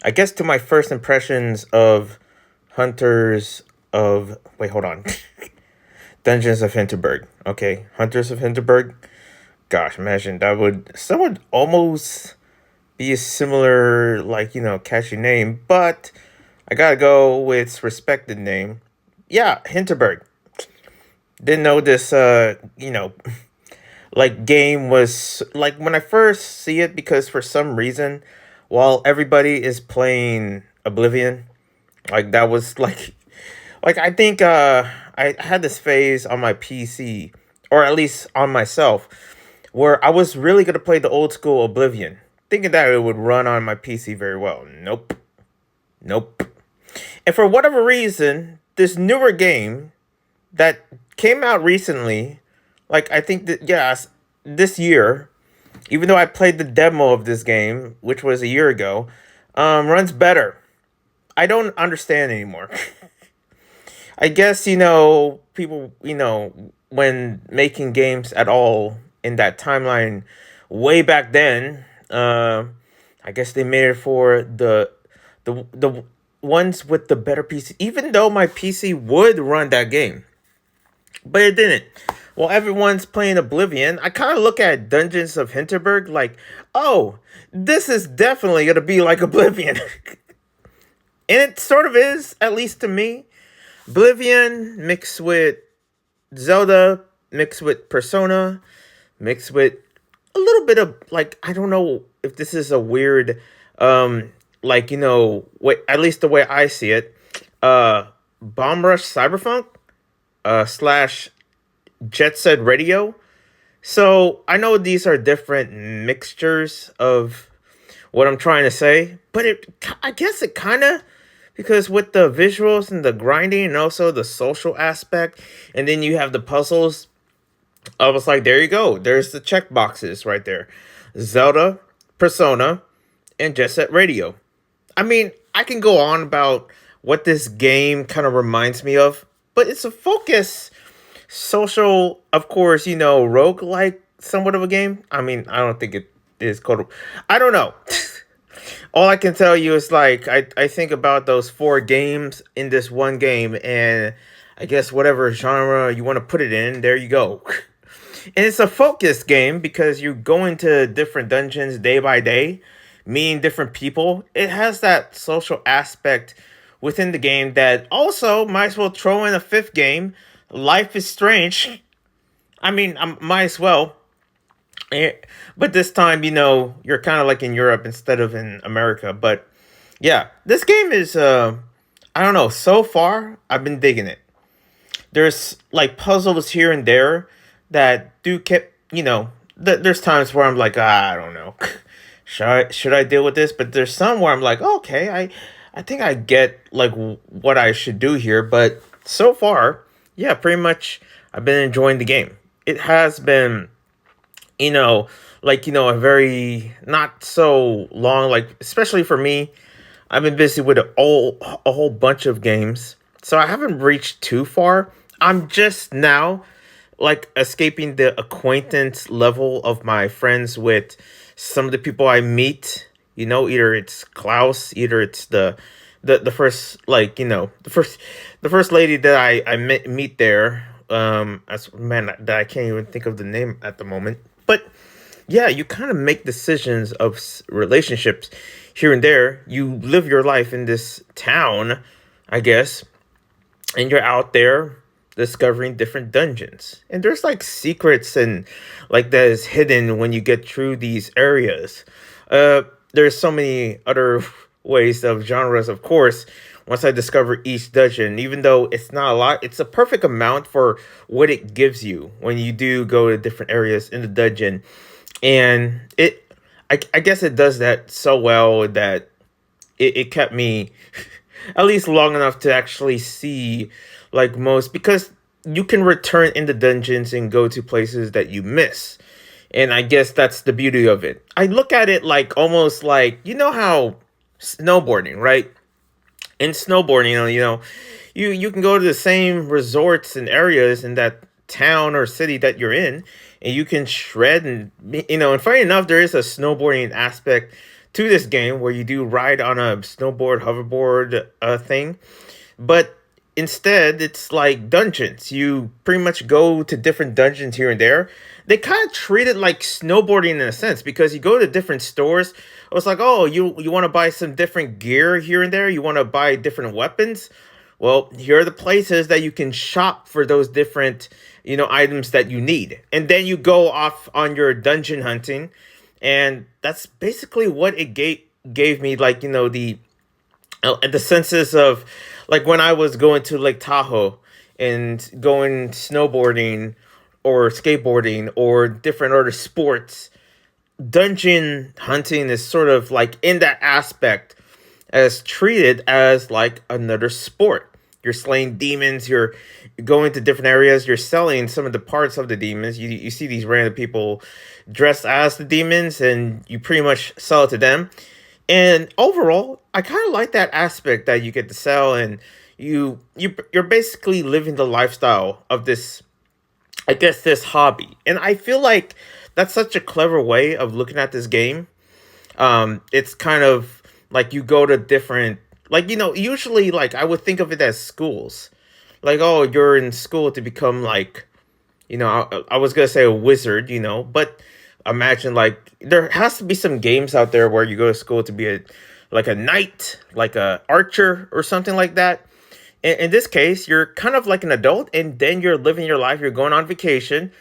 I guess to my first impressions of Hunters of wait, hold on. Dungeons of Hinterberg. Okay, Hunters of Hinterberg. Gosh, imagine that would almost be a similar catchy name, but I gotta go with respected name. Yeah, Hinterberg. Didn't know this game was like when I first see it because for some reason while everybody is playing Oblivion, like that was like I think I had this phase on my PC or at least on myself where I was really gonna play the old school Oblivion, thinking that it would run on my PC very well. Nope. Nope. And for whatever reason, this newer game that came out recently, like I think that this year, even though I played the demo of this game, which was a year ago, runs better. I don't understand anymore. I guess people when making games at all in that timeline way back then, I guess they made it for the ones with the better PC. Even though my PC would run that game, but it didn't. While everyone's playing Oblivion, I kind of look at Dungeons of Hinterberg like, oh, this is definitely gonna be like Oblivion, and it sort of is, at least to me. Oblivion mixed with Zelda, mixed with Persona, mixed with a little bit of like I don't know if this is a weird, wait, at least the way I see it, Bomb Rush Cyberpunk, slash Jet Set Radio. So I know these are different mixtures of what I'm trying to say, but I guess it kind of, because with the visuals and the grinding and also the social aspect, and then you have the puzzles. I was like, there you go. There's the check boxes right there. Zelda, Persona, and Jet Set Radio. I mean, I can go on about what this game kind of reminds me of, but it's a focus social, of course, roguelike somewhat of a game. I mean, I don't think it is called. I don't know. All I can tell you is like I think about those four games in this one game, and I guess whatever genre you want to put it in, there you go. And it's a focused game because you go into different dungeons day by day, meeting different people. It has that social aspect within the game that also might as well throw in a fifth game, Life is Strange. I mean, I might as well. But this time, you're kind of like in Europe instead of in America. But yeah, this game is, I don't know. So far, I've been digging it. There's like puzzles here and there that do keep, there's times where I'm like, I don't know. Should I deal with this? But there's some where I'm like, okay, I think I get like what I should do here. But so far, yeah, pretty much I've been enjoying the game. It has been, a very not so long, like, especially for me, I've been busy with a whole bunch of games. So I haven't reached too far. I'm just now like escaping the acquaintance level of my friends with some of the people I meet. Either it's Klaus, either it's the first the first lady that I meet there. As man that I can't even think of the name at the moment. But yeah, you kind of make decisions of relationships here and there. You live your life in this town, I guess, and you're out there discovering different dungeons. And there's like secrets and like that is hidden when you get through these areas. There's so many other ways of genres, of course. Once I discover each dungeon, even though it's not a lot, it's a perfect amount for what it gives you when you do go to different areas in the dungeon. And I guess it does that so well that it kept me at least long enough to actually see like most, because you can return in the dungeons and go to places that you miss. And I guess that's the beauty of it. I look at it like almost like, how snowboarding, right? In snowboarding, you can go to the same resorts and areas in that town or city that you're in, and you can shred and funny enough, there is a snowboarding aspect to this game where you do ride on a snowboard, hoverboard thing, but instead it's like dungeons. You pretty much go to different dungeons here and there. They kind of treat it like snowboarding in a sense because you go to different stores. It's like, oh, you want to buy some different gear here and there. You want to buy different weapons. Well, here are the places that you can shop for those different, items that you need. And then you go off on your dungeon hunting. And that's basically what it gave me, like, the senses of, like, when I was going to Lake Tahoe and going snowboarding or skateboarding or different other sports. Dungeon hunting is sort of like in that aspect as treated as like another sport. You're slaying demons, you're going to different areas, you're selling some of the parts of the demons. You see these random people dressed as the demons and you pretty much sell it to them. And overall, I kind of like that aspect that you get to sell, and you're basically living the lifestyle of this, I guess, this hobby. And I feel like that's such a clever way of looking at this game. It's kind of like you go to different, like, usually, like, I would think of it as schools. Like, oh, you're in school to become, like, I was gonna say a wizard, but imagine, like, there has to be some games out there where you go to school to be a knight, like a archer or something like that. In this case, you're kind of like an adult, and then you're living your life. You're going on vacation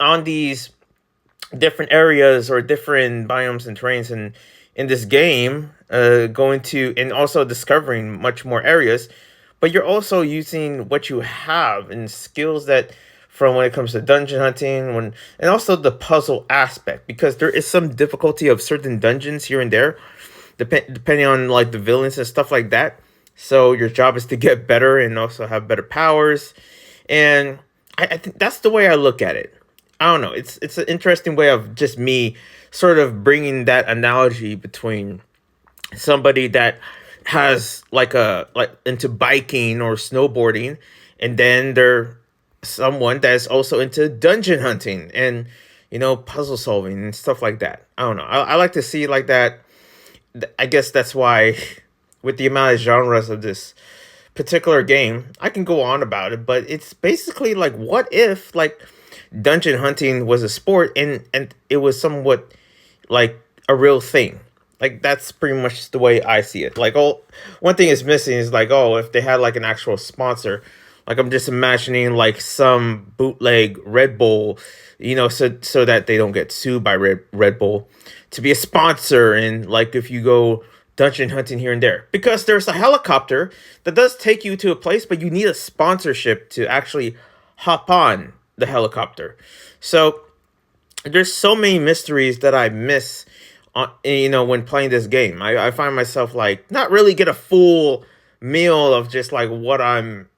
on these different areas or different biomes and terrains in this game, going to and also discovering much more areas. But you're also using what you have and skills that from when it comes to dungeon hunting, and also the puzzle aspect, because there is some difficulty of certain dungeons here and there, depending on like the villains and stuff like that. So your job is to get better and also have better powers, and I think that's the way I look at it. I don't know. It's an interesting way of just me sort of bringing that analogy between somebody that has like into biking or snowboarding, and then they're someone that's also into dungeon hunting and puzzle solving and stuff like that. I don't know. I like to see it like that. I guess that's why with the amount of genres of this particular game, I can go on about it, but it's basically like, what if like dungeon hunting was a sport and it was somewhat like a real thing? Like, that's pretty much the way I see it. Like, oh, one thing is missing is like, oh, if they had like an actual sponsor. Like, I'm just imagining like some bootleg Red Bull, so that they don't get sued by Red Bull to be a sponsor. And like, if you go dungeon hunting here and there, because there's a helicopter that does take you to a place, but you need a sponsorship to actually hop on the helicopter. So there's so many mysteries that I miss when playing this game. I find myself like not really get a full meal of just like what I'm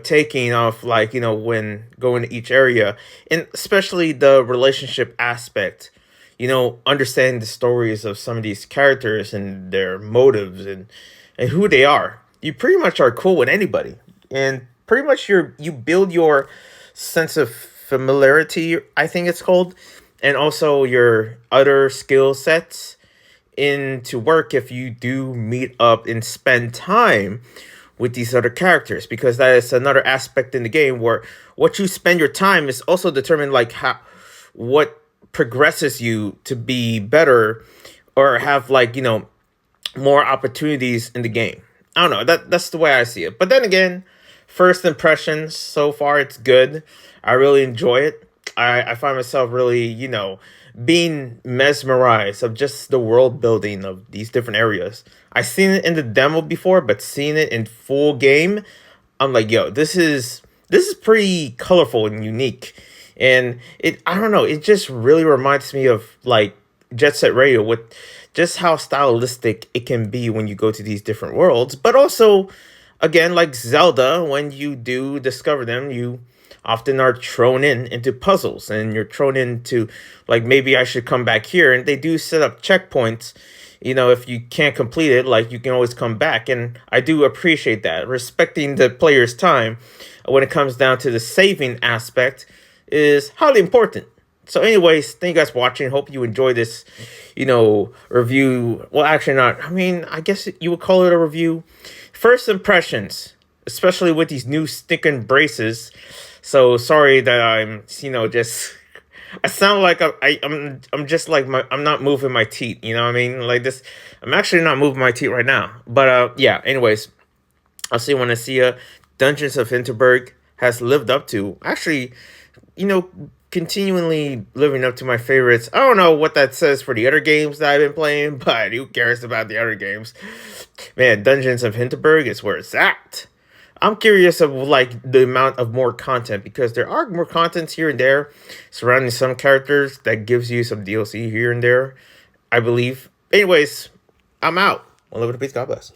taking off, like, when going to each area, and especially the relationship aspect, understanding the stories of some of these characters and their motives and who they are. You pretty much are cool with anybody, and pretty much you build your sense of familiarity, I think it's called, and also your other skill sets into work if you do meet up and spend time with these other characters, because that is another aspect in the game where what you spend your time is also determined, like what progresses you to be better or have like more opportunities in the game. I don't know, that's the way I see it. But then again, first impressions so far, it's good. I really enjoy it. I find myself really being mesmerized of just the world building of these different areas. I've seen it in the demo before, but seeing it in full game, I'm like, yo, this is pretty colorful and unique. And I don't know, it just really reminds me of like Jet Set Radio, with just how stylistic it can be when you go to these different worlds. But also, again, like Zelda, when you do discover them, you often are thrown into puzzles, and you're thrown into like, maybe I should come back here, and they do set up checkpoints. If you can't complete it, like, you can always come back, and I do appreciate that. Respecting the player's time when it comes down to the saving aspect is highly important. So anyways, thank you guys for watching. Hope you enjoy this, review. Well, actually not. I mean, I guess you would call it a review. First impressions, especially with these new sticking braces. So sorry that I'm, just I sound like I'm just like I'm not moving my teeth. You know what I mean? Like this, I'm actually not moving my teeth right now. But yeah. Anyways, I'll see you when I see you. Dungeons of Hinterberg has lived up to actually, continually living up to my favorites. I don't know what that says for the other games that I've been playing, but who cares about the other games? Man, Dungeons of Hinterberg is where it's at. I'm curious of like the amount of more content because there are more contents here and there surrounding some characters that gives you some DLC here and there, I believe. Anyways, I'm out. Well, live in peace. God bless.